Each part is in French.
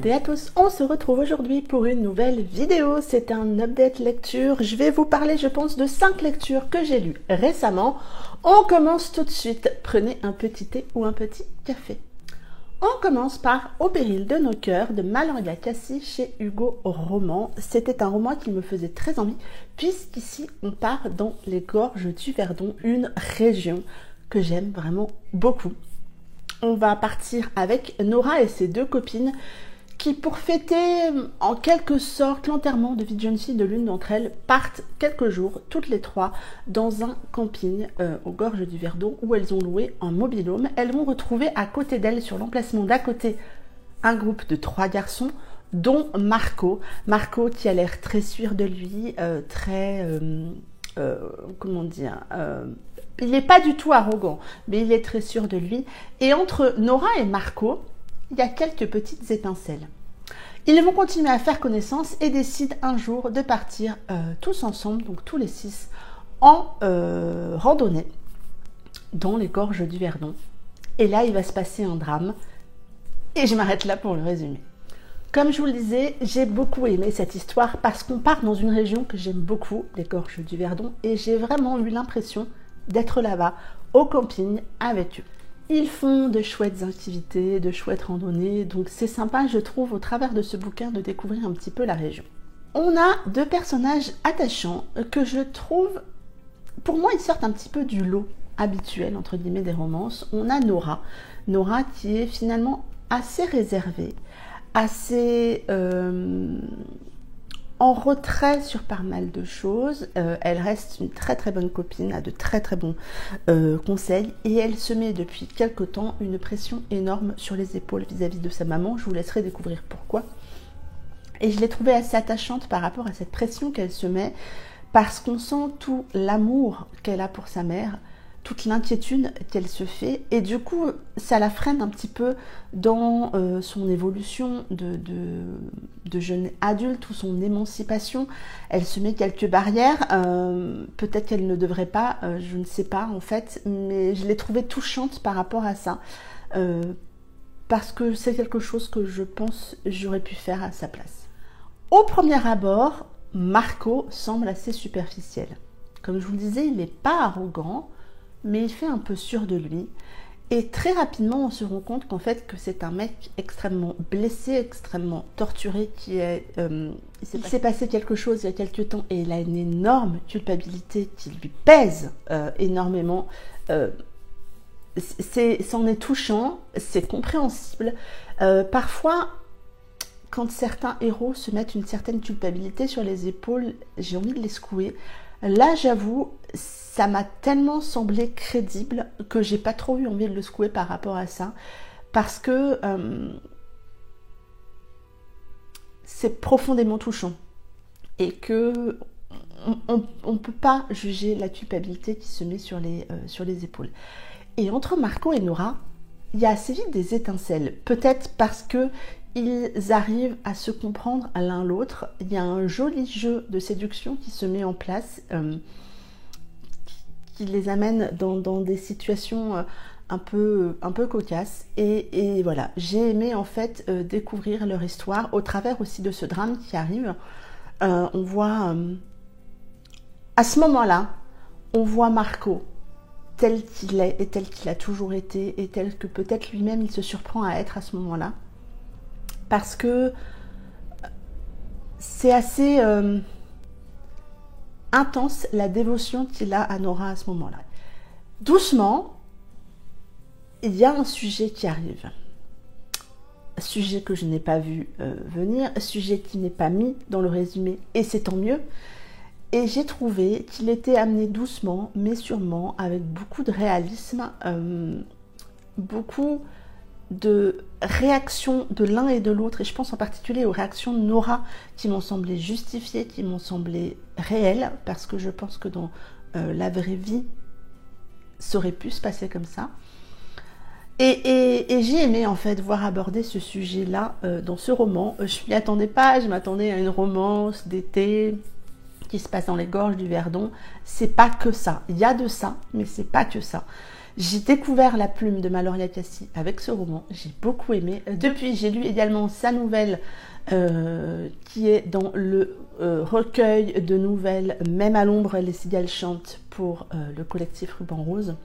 toutes et à tous, on se retrouve aujourd'hui pour une nouvelle vidéo. C'est un update lecture. Je vais vous parler, je pense, de 5 lectures que j'ai lues récemment. On commence tout de suite. Prenez un petit thé ou un petit café. On commence par Au péril de nos cœurs de Malangia Cassie chez Hugo Roman. C'était un roman qui me faisait très envie puisqu'ici on part dans les gorges du Verdon, une région que j'aime vraiment beaucoup. On va partir avec Nora et ses 2 copines qui, pour fêter en quelque sorte l'enterrement de vie de jeune fille de l'une d'entre elles, partent quelques jours, toutes les 3, dans un camping aux gorges du Verdon où elles ont loué un mobil-home. Elles vont retrouver à côté d'elles, sur l'emplacement d'à côté, un groupe de 3 garçons, dont Marco. Marco qui a l'air très sûr de lui, il n'est pas du tout arrogant, mais il est très sûr de lui. Et entre Nora et Marco, il y a quelques petites étincelles. Ils vont continuer à faire connaissance et décident un jour de partir tous ensemble, donc tous les 6, en randonnée dans les gorges du Verdon. Et là, il va se passer un drame. Et je m'arrête là pour le résumer. Comme je vous le disais, j'ai beaucoup aimé cette histoire parce qu'on part dans une région que j'aime beaucoup, les gorges du Verdon, et j'ai vraiment eu l'impression d'être là-bas, au camping, avec eux. Ils font de chouettes activités, de chouettes randonnées, donc c'est sympa, je trouve, au travers de ce bouquin, de découvrir un petit peu la région. On a 2 personnages attachants que je trouve, pour moi, ils sortent un petit peu du lot habituel, entre guillemets, des romances. On a Nora. Nora qui est finalement assez réservée, assez en retrait sur pas mal de choses. Elle reste une très très bonne copine, a de très très bons conseils, et elle se met depuis quelque temps une pression énorme sur les épaules vis-à-vis de sa maman. Je vous laisserai découvrir pourquoi. Et je l'ai trouvée assez attachante par rapport à cette pression qu'elle se met, parce qu'on sent tout l'amour qu'elle a pour sa mère, toute l'inquiétude qu'elle se fait, et du coup ça la freine un petit peu dans son évolution de jeune adulte ou son émancipation. Elle se met quelques barrières, peut-être qu'elle ne devrait pas, je ne sais pas en fait, mais je l'ai trouvée touchante par rapport à ça, parce que c'est quelque chose que je pense j'aurais pu faire à sa place. Au premier abord, Marco semble assez superficiel. Comme je vous le disais, il n'est pas arrogant, mais il fait un peu sûr de lui. Et très rapidement, on se rend compte qu'en fait, que c'est un mec extrêmement blessé, extrêmement torturé, il s'est passé quelque chose il y a quelques temps et il a une énorme culpabilité qui lui pèse énormément. C'en est touchant, c'est compréhensible. Parfois, quand certains héros se mettent une certaine culpabilité sur les épaules, j'ai envie de les secouer. Là, j'avoue, ça m'a tellement semblé crédible que j'ai pas trop eu envie de le secouer par rapport à ça, parce que c'est profondément touchant et que on peut pas juger la culpabilité qui se met sur les épaules. Et entre Marco et Nora, il y a assez vite des étincelles, peut-être parce que ils arrivent à se comprendre l'un l'autre. Il y a un joli jeu de séduction qui se met en place, qui les amène dans des situations un peu cocasses. Et voilà, j'ai aimé en fait découvrir leur histoire au travers aussi de ce drame qui arrive. On voit, à ce moment-là, on voit Marco tel qu'il est et tel qu'il a toujours été et tel que peut-être lui-même il se surprend à être à ce moment-là. Parce que c'est assez intense la dévotion qu'il a à Nora à ce moment-là. Doucement, il y a un sujet qui arrive. Un sujet que je n'ai pas vu venir, un sujet qui n'est pas mis dans le résumé, et c'est tant mieux. Et j'ai trouvé qu'il était amené doucement, mais sûrement, avec beaucoup de réalisme, beaucoup de réactions de l'un et de l'autre, et je pense en particulier aux réactions de Nora qui m'ont semblé justifiées, qui m'ont semblé réelles, parce que je pense que dans la vraie vie ça aurait pu se passer comme ça, et j'ai aimé en fait voir aborder ce sujet là dans ce roman. Je m'y attendais pas, je m'attendais à une romance d'été qui se passe dans les gorges du Verdon. C'est pas que ça, il y a de ça, mais c'est pas que ça. J'ai découvert la plume de Maloria Cassie avec ce roman, j'ai beaucoup aimé. Depuis, j'ai lu également sa nouvelle qui est dans le recueil de nouvelles Même à l'ombre, les cigales chantent pour le collectif Ruban Rose.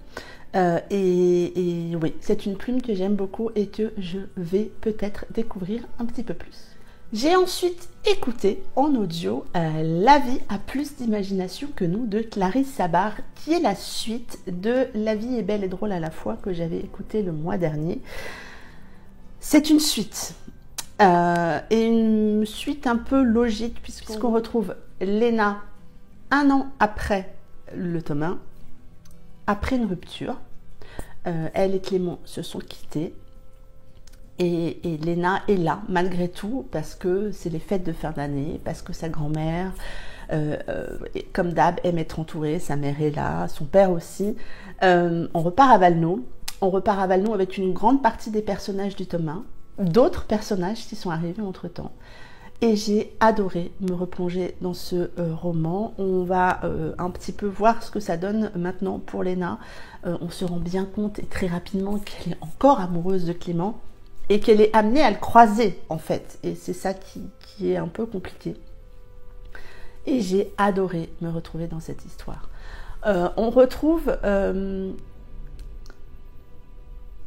Et oui, c'est une plume que j'aime beaucoup et que je vais peut-être découvrir un petit peu plus. J'ai ensuite écouté en audio La vie a plus d'imagination que nous de Clarisse Sabar, qui est la suite de La vie est belle et drôle à la fois que j'avais écouté le mois dernier. C'est une suite, et une suite un peu logique puisqu'on retrouve Léna un an après le tome 1, après une rupture. Elle et Clément se sont quittés. Et Léna est là, malgré tout, parce que c'est les fêtes de fin d'année, parce que sa grand-mère, comme d'hab, aime être entourée, sa mère est là, son père aussi. On repart à Valno. On repart à Valno avec une grande partie des personnages du tome 1, d'autres personnages qui sont arrivés entre-temps. Et j'ai adoré me replonger dans ce roman. On va un petit peu voir ce que ça donne maintenant pour Léna. On se rend bien compte et très rapidement qu'elle est encore amoureuse de Clément. Et qu'elle est amenée à le croiser, en fait. Et c'est ça qui est un peu compliqué. Et j'ai adoré me retrouver dans cette histoire. On retrouve...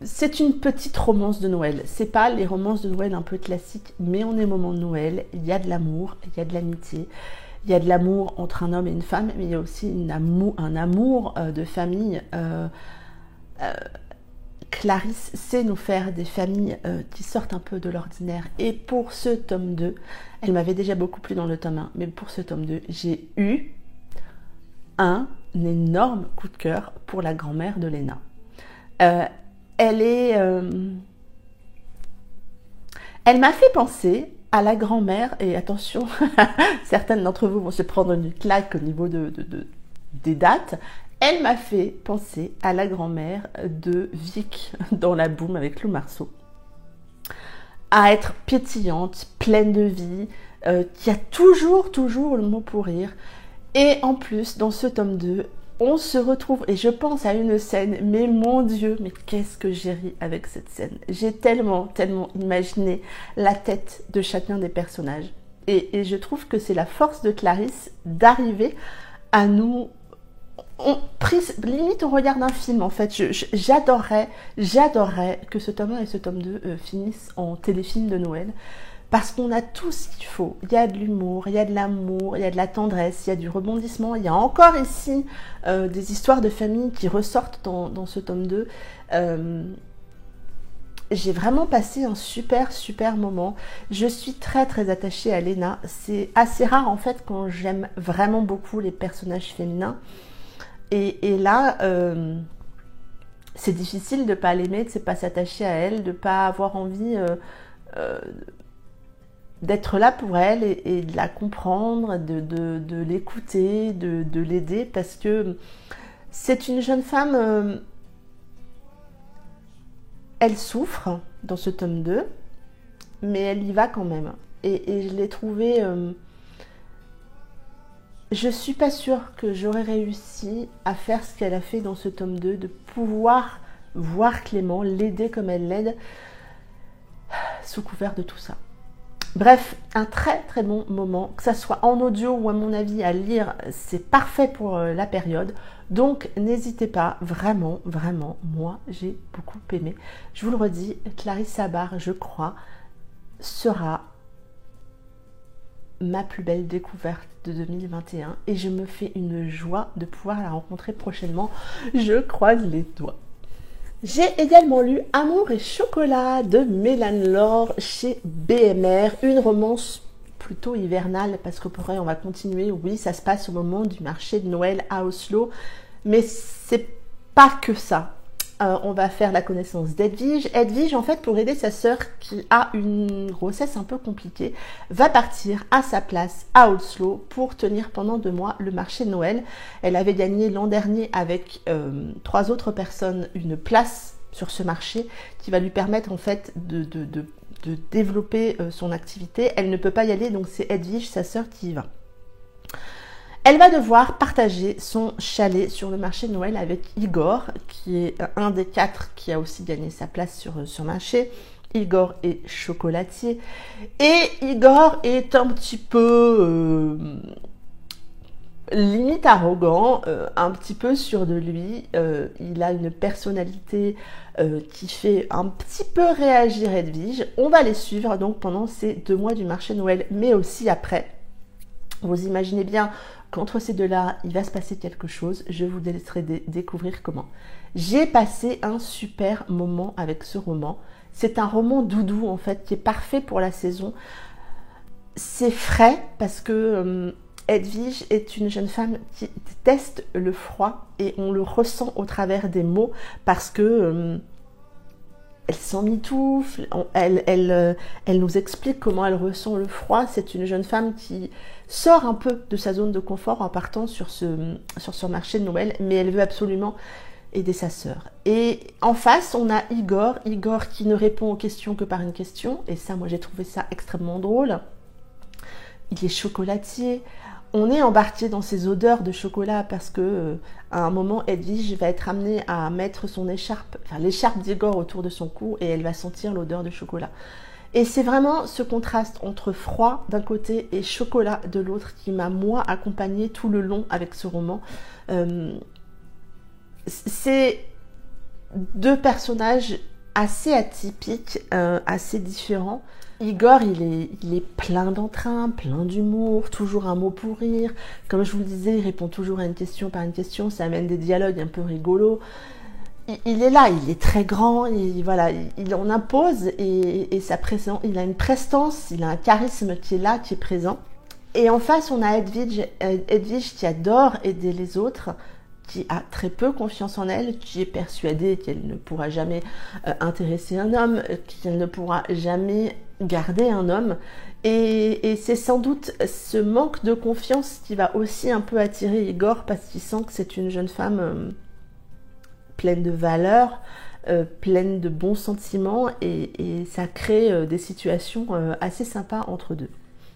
c'est une petite romance de Noël. C'est pas les romances de Noël un peu classiques, mais on est au moment de Noël. Il y a de l'amour, il y a de l'amitié. Il y a de l'amour entre un homme et une femme, mais il y a aussi un amour de famille. Clarisse sait nous faire des familles qui sortent un peu de l'ordinaire. Et pour ce tome 2, elle m'avait déjà beaucoup plu dans le tome 1, mais pour ce tome 2, j'ai eu un énorme coup de cœur pour la grand-mère de Léna. Elle m'a fait penser à la grand-mère, et attention, certaines d'entre vous vont se prendre une claque au niveau des dates. Elle m'a fait penser à la grand-mère de Vic dans La Boum avec Lou Marceau. À être pétillante, pleine de vie, qui a toujours le mot pour rire. Et en plus, dans ce tome 2, on se retrouve, et je pense à une scène, mais mon Dieu, mais qu'est-ce que j'ai ri avec cette scène. J'ai tellement imaginé la tête de chacun des personnages. Et je trouve que c'est la force de Clarisse d'arriver à nous... limite on regarde un film en fait. J'adorerais que ce tome 1 et ce tome 2 finissent en téléfilm de Noël, parce qu'on a tout ce qu'il faut. Il y a de l'humour, il y a de l'amour, il y a de la tendresse, il y a du rebondissement, il y a encore ici des histoires de famille qui ressortent dans ce tome 2. J'ai vraiment passé un super moment. Je suis très attachée à Léna. C'est assez rare en fait quand j'aime vraiment beaucoup les personnages féminins. Et là, c'est difficile de ne pas l'aimer, de ne pas s'attacher à elle, de ne pas avoir envie d'être là pour elle et de la comprendre, de l'écouter, de l'aider, parce que c'est une jeune femme, elle souffre dans ce tome 2, mais elle y va quand même. Et je l'ai trouvée... je suis pas sûre que j'aurais réussi à faire ce qu'elle a fait dans ce tome 2, de pouvoir voir Clément, l'aider comme elle l'aide, sous couvert de tout ça. Bref, un très bon moment, que ça soit en audio ou à mon avis à lire, c'est parfait pour la période. Donc n'hésitez pas, vraiment, moi j'ai beaucoup aimé. Je vous le redis, Clarisse Sabar, je crois, sera ma plus belle découverte de 2021 et je me fais une joie de pouvoir la rencontrer prochainement. Je croise les doigts. J'ai également lu Amour et chocolat de Mélane Laure chez BMR, une romance plutôt hivernale parce que pour elle on va continuer. Oui, ça se passe au moment du marché de Noël à Oslo, mais c'est pas que ça. On va faire la connaissance d'Edwige. Edwige, en fait, pour aider sa sœur qui a une grossesse un peu compliquée, va partir à sa place à Oslo pour tenir pendant 2 mois le marché de Noël. Elle avait gagné l'an dernier avec 3 autres personnes une place sur ce marché qui va lui permettre en fait de développer son activité. Elle ne peut pas y aller, donc c'est Edwige, sa sœur, qui y va. Elle va devoir partager son chalet sur le marché de Noël avec Igor, qui est un des 4 qui a aussi gagné sa place sur le marché. Igor est chocolatier et Igor est un petit peu limite arrogant, un petit peu sûr de lui. Il a une personnalité qui fait un petit peu réagir Edwige. On va les suivre donc pendant ces 2 mois du marché de Noël, mais aussi après. Vous imaginez bien qu'entre ces deux-là, il va se passer quelque chose. Je vous laisserai découvrir comment. J'ai passé un super moment avec ce roman. C'est un roman doudou en fait qui est parfait pour la saison. C'est frais parce que Edwige est une jeune femme qui déteste le froid et on le ressent au travers des mots parce que elle s'emmitoufle, elle nous explique comment elle ressent le froid. C'est une jeune femme qui sort un peu de sa zone de confort en partant sur ce marché de Noël, mais elle veut absolument aider sa sœur. Et en face, on a Igor qui ne répond aux questions que par une question, et ça, moi, j'ai trouvé ça extrêmement drôle. Il est chocolatier. On est embarqué dans ces odeurs de chocolat parce que à un moment, Edwige va être amenée à mettre son écharpe, enfin l'écharpe d'Igor autour de son cou et elle va sentir l'odeur de chocolat. Et c'est vraiment ce contraste entre froid d'un côté et chocolat de l'autre qui m'a, moi, accompagnée tout le long avec ce roman. C'est 2 personnages assez atypiques, assez différents. Igor, il est plein d'entrain, plein d'humour, toujours un mot pour rire. Comme je vous le disais, il répond toujours à une question par une question, ça amène des dialogues un peu rigolos. Il est là, il est très grand, il en impose et sa présence, il a une prestance, il a un charisme qui est là, qui est présent. Et en face, on a Edwige qui adore aider les autres, qui a très peu confiance en elle, qui est persuadée qu'elle ne pourra jamais intéresser un homme, qu'elle ne pourra jamais garder un homme. Et c'est sans doute ce manque de confiance qui va aussi un peu attirer Igor parce qu'il sent que c'est une jeune femme pleine de valeurs, pleine de bons sentiments et ça crée des situations assez sympas entre deux.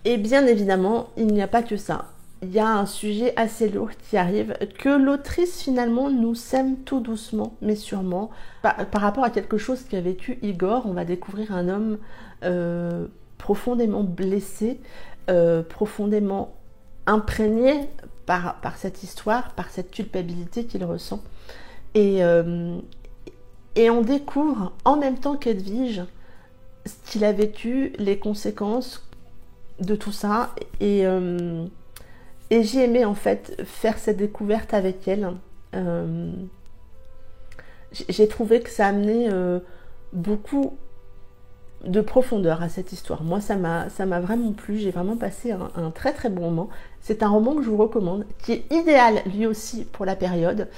Et bien évidemment, il n'y a pas que ça. Il y a un sujet assez lourd qui arrive, que l'autrice finalement nous sème tout doucement, mais sûrement. Par rapport à quelque chose qu'a vécu Igor, on va découvrir un homme profondément blessé, profondément imprégné par cette histoire, par cette culpabilité qu'il ressent. Et on découvre en même temps qu'Edwige ce qu'il a vécu, les conséquences de tout ça. Et j'ai aimé en fait faire cette découverte avec elle. J'ai trouvé que ça amenait beaucoup de profondeur à cette histoire. Moi, ça m'a vraiment plu. J'ai vraiment passé un très très bon moment. C'est un roman que je vous recommande, qui est idéal lui aussi pour la période.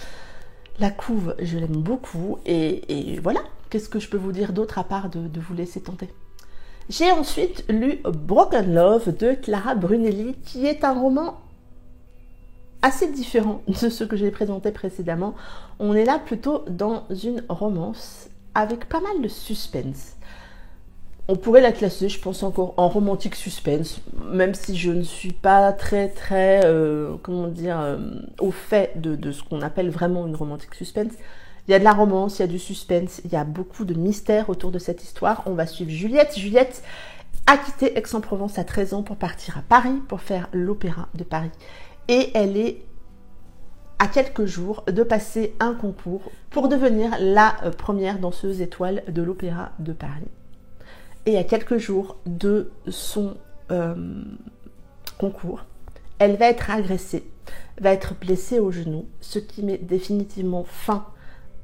La couve, je l'aime beaucoup. Et voilà, qu'est-ce que je peux vous dire d'autre à part de vous laisser tenter. J'ai ensuite lu Broken Love de Clara Brunelli, qui est un roman assez différent de ce que j'ai présenté précédemment. On est là plutôt dans une romance avec pas mal de suspense. On pourrait la classer, je pense, encore en romantique suspense, même si je ne suis pas très au fait de ce qu'on appelle vraiment une romantique suspense. Il y a de la romance, il y a du suspense, il y a beaucoup de mystère autour de cette histoire. On va suivre Juliette. Juliette a quitté Aix-en-Provence à 13 ans pour partir à Paris, pour faire l'Opéra de Paris. Et elle est à quelques jours de passer un concours pour devenir la première danseuse étoile de l'Opéra de Paris. Et à quelques jours de son concours, elle va être agressée, va être blessée au genou, ce qui met définitivement fin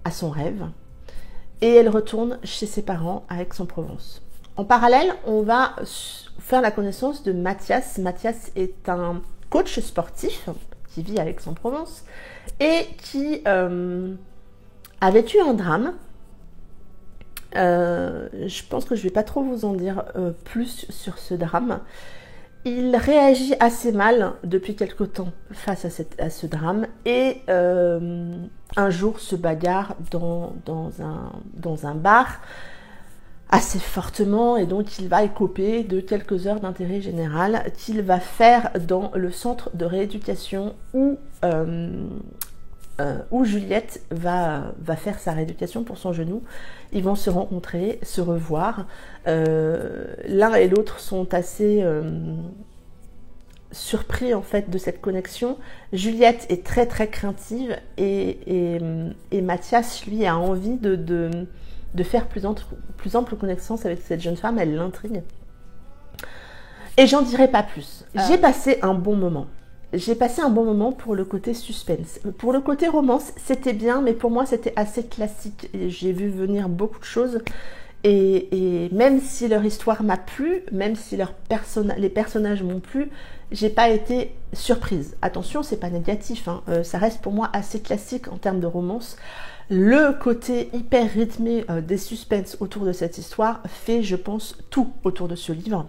à son rêve. Et elle retourne chez ses parents à Aix-en-Provence. En parallèle, on va faire la connaissance de Mathias. Mathias est un coach sportif qui vit à Aix-en-Provence et qui a vécu un drame. Je pense que je ne vais pas trop vous en dire plus sur ce drame. Il réagit assez mal depuis quelque temps face à ce drame et un jour se bagarre dans un bar assez fortement, et donc il va écoper de quelques heures d'intérêt général qu'il va faire dans le centre de rééducation où Juliette va faire sa rééducation pour son genou. Ils vont se rencontrer, se revoir. L'un et l'autre sont assez surpris en fait de cette connexion. Juliette est très très craintive et Mathias, lui, a envie de faire plus ample connaissance avec cette jeune femme. Elle l'intrigue. Et j'en dirai pas plus. J'ai passé un bon moment. J'ai passé un bon moment pour le côté suspense. Pour le côté romance, c'était bien, mais pour moi, c'était assez classique. J'ai vu venir beaucoup de choses. Et même si leur histoire m'a plu, même si les personnages m'ont plu, j'ai pas été surprise. Attention, c'est pas négatif, hein. Ça reste pour moi assez classique en termes de romance. Le côté hyper rythmé des suspens autour de cette histoire fait, je pense, tout autour de ce livre.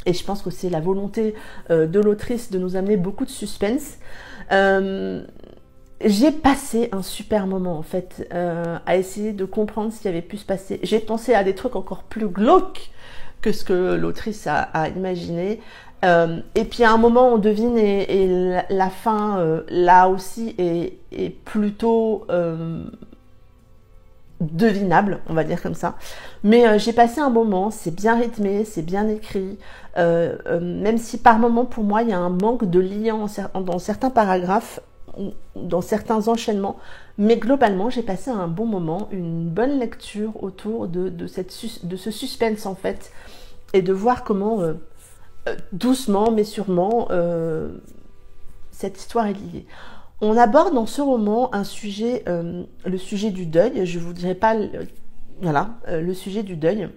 Et je pense que c'est la volonté de l'autrice de nous amener beaucoup de suspense. J'ai passé un super moment en fait à essayer de comprendre ce qui avait pu se passer. J'ai pensé à des trucs encore plus glauques que ce que l'autrice a imaginé. Et puis à un moment on devine et la fin là aussi est plutôt devinable, on va dire comme ça. Mais j'ai passé un moment, c'est bien rythmé, c'est bien écrit, même si par moment pour moi il y a un manque de lien dans certains paragraphes, dans certains enchaînements, mais globalement j'ai passé un bon moment, une bonne lecture autour de ce suspense en fait, et de voir comment doucement mais sûrement cette histoire est liée. On aborde dans ce roman un sujet, le sujet du deuil. Je vous dirai pas, le sujet du deuil.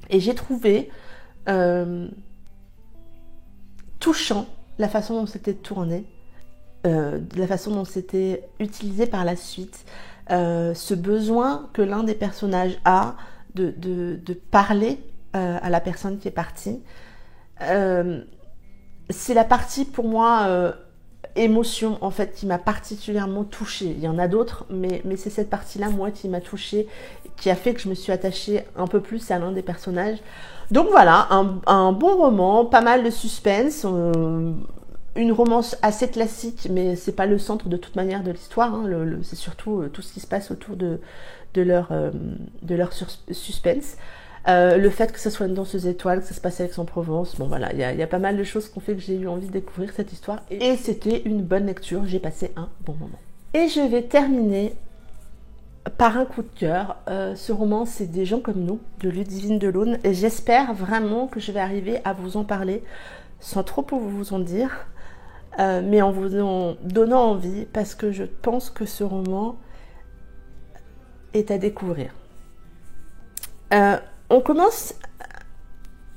Et j'ai trouvé touchant la façon dont c'était tourné, la façon dont c'était utilisé par la suite, ce besoin que l'un des personnages a de parler à la personne qui est partie. C'est la partie pour moi émotion en fait qui m'a particulièrement touchée. Il y en a d'autres, mais c'est cette partie-là moi qui m'a touchée, qui a fait que je me suis attachée un peu plus à l'un des personnages. Donc voilà, un bon roman, pas mal de suspense, une romance assez classique, mais c'est pas le centre de toute manière de l'histoire, hein. C'est surtout tout ce qui se passe autour de leur suspense. Le fait que ce soit une danseuse étoile, que ça se passe à Aix-en-Provence, bon voilà, il y a pas mal de choses qui ont fait que j'ai eu envie de découvrir cette histoire, et c'était une bonne lecture, j'ai passé un bon moment. Et je vais terminer par un coup de cœur. Ce roman, c'est Des gens comme nous, de Ludivine Delaune, et j'espère vraiment que je vais arriver à vous en parler sans trop pour vous en dire, mais en vous en donnant envie, parce que je pense que ce roman est à découvrir. On commence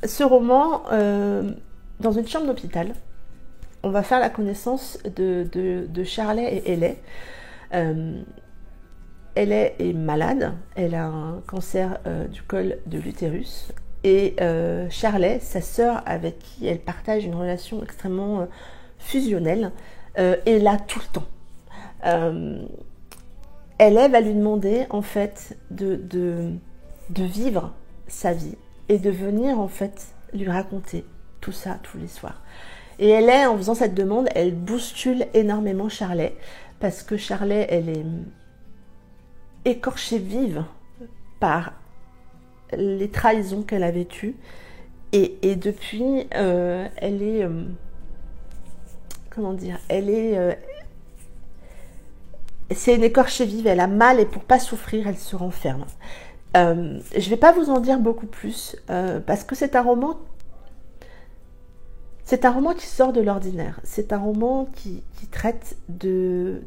ce roman dans une chambre d'hôpital. On va faire la connaissance de Charlet et Elay. Elay est malade, elle a un cancer du col de l'utérus. Et Charlet, sa sœur avec qui elle partage une relation extrêmement fusionnelle, est là tout le temps. Elay va lui demander en fait de vivre sa vie et de venir en fait lui raconter tout ça tous les soirs. Et Elay, en faisant cette demande, elle bouscule énormément Charlet, parce que Charlet, elle est écorchée vive par les trahisons qu'elle a vécues, et depuis elle est comment dire, elle est c'est une écorchée vive, elle a mal, et pour pas souffrir elle se renferme. Je vais pas vous en dire beaucoup plus parce que c'est un roman qui sort de l'ordinaire. C'est un roman qui traite je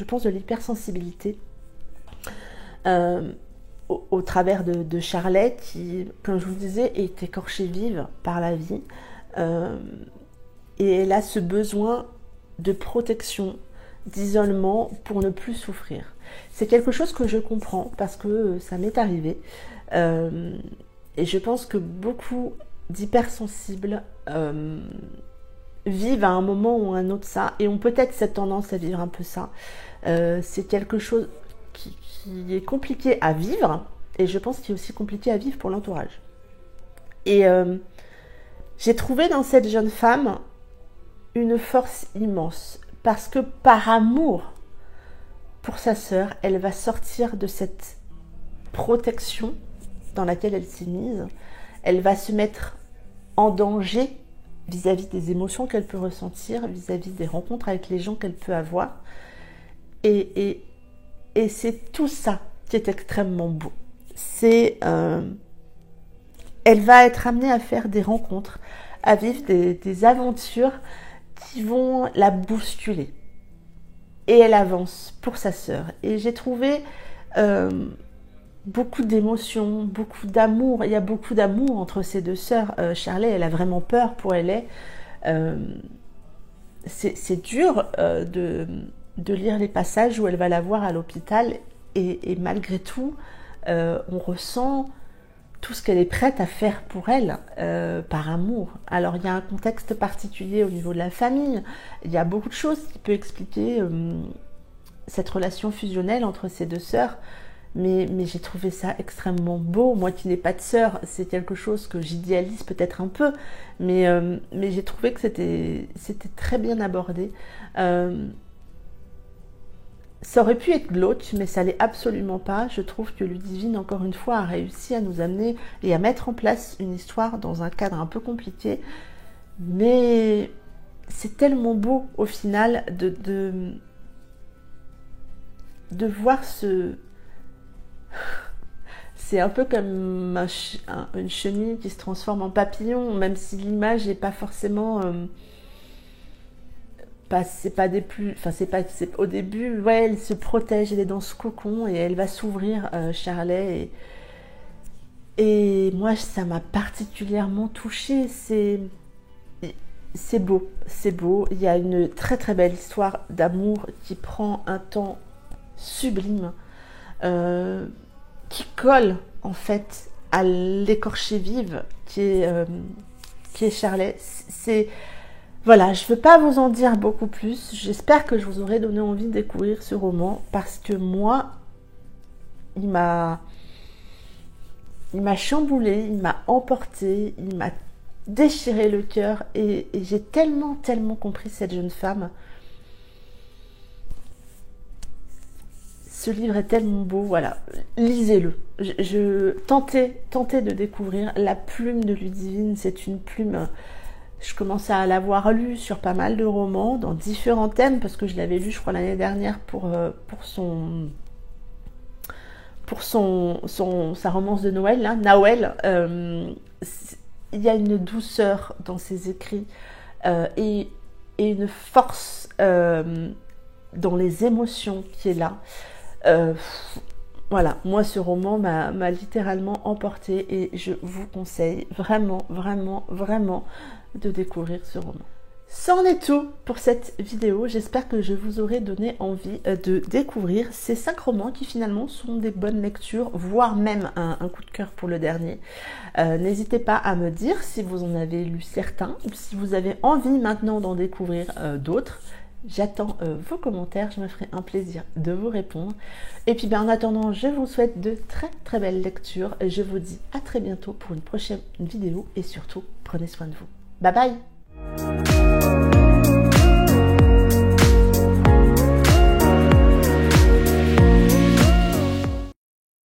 pense de l'hypersensibilité au travers de Charlet, qui, comme je vous le disais, est écorchée vive par la vie, et elle a ce besoin de protection, d'isolement pour ne plus souffrir. C'est quelque chose que je comprends parce que ça m'est arrivé, et je pense que beaucoup d'hypersensibles vivent à un moment ou à un autre ça, et ont peut-être cette tendance à vivre un peu ça. C'est quelque chose qui est compliqué à vivre, Et je pense qu'il est aussi compliqué à vivre pour l'entourage. Et j'ai trouvé dans cette jeune femme une force immense. Parce que par amour pour sa sœur, elle va sortir de cette protection dans laquelle elle s'est mise. Elle va se mettre en danger vis-à-vis des émotions qu'elle peut ressentir, vis-à-vis des rencontres avec les gens qu'elle peut avoir. Et c'est tout ça qui est extrêmement beau. Elle va être amenée à faire des rencontres, à vivre des aventures qui vont la bousculer. Et elle avance pour sa sœur. Et j'ai trouvé beaucoup d'émotions, beaucoup d'amour. Il y a beaucoup d'amour entre ces deux sœurs. Charlie, elle a vraiment peur pour elle. C'est dur de lire les passages où elle va la voir à l'hôpital. Et malgré tout, on ressent tout ce qu'elle est prête à faire pour elle, par amour. Alors, il y a un contexte particulier au niveau de la famille. Il y a beaucoup de choses qui peuvent expliquer cette relation fusionnelle entre ces deux sœurs. Mais j'ai trouvé ça extrêmement beau. Moi qui n'ai pas de sœur, c'est quelque chose que j'idéalise peut-être un peu. Mais j'ai trouvé que c'était très bien abordé. Ça aurait pu être glauque, mais ça l'est absolument pas. Je trouve que Ludivine, encore une fois, a réussi à nous amener et à mettre en place une histoire dans un cadre un peu compliqué. Mais c'est tellement beau, au final, de voir ce... C'est un peu comme une chenille qui se transforme en papillon, même si l'image n'est pas forcément... c'est pas des plus, enfin c'est au début, ouais, elle se protège, elle est dans ce cocon et elle va s'ouvrir, Charlet, et moi ça m'a particulièrement touchée. C'est beau, c'est beau. Il y a une très très belle histoire d'amour qui prend un temps sublime, qui colle en fait à l'écorché vive qui est Charlet. Voilà, je ne veux pas vous en dire beaucoup plus. J'espère que je vous aurai donné envie de découvrir ce roman parce que moi, il m'a chamboulé, il m'a emporté, il m'a déchiré le cœur et j'ai tellement compris cette jeune femme. Ce livre est tellement beau, voilà, lisez-le. Tentez de découvrir La Plume de Ludivine. C'est une plume... Je commençais à l'avoir lu sur pas mal de romans, dans différents thèmes, parce que je l'avais lu, je crois, l'année dernière pour sa romance de Noël, là, Nawel. Il y a une douceur dans ses écrits et une force dans les émotions qui est là. Voilà, moi ce roman m'a littéralement emportée et je vous conseille vraiment de découvrir ce roman. C'en est tout pour cette vidéo. J'espère que je vous aurai donné envie de découvrir ces 5 romans qui finalement sont des bonnes lectures, voire même un coup de cœur pour le dernier. N'hésitez pas à me dire si vous en avez lu certains ou si vous avez envie maintenant d'en découvrir d'autres. J'attends vos commentaires, je me ferai un plaisir de vous répondre. Et puis en attendant, je vous souhaite de très belles lectures. Je vous dis à très bientôt pour une prochaine vidéo et surtout, prenez soin de vous. Bye bye!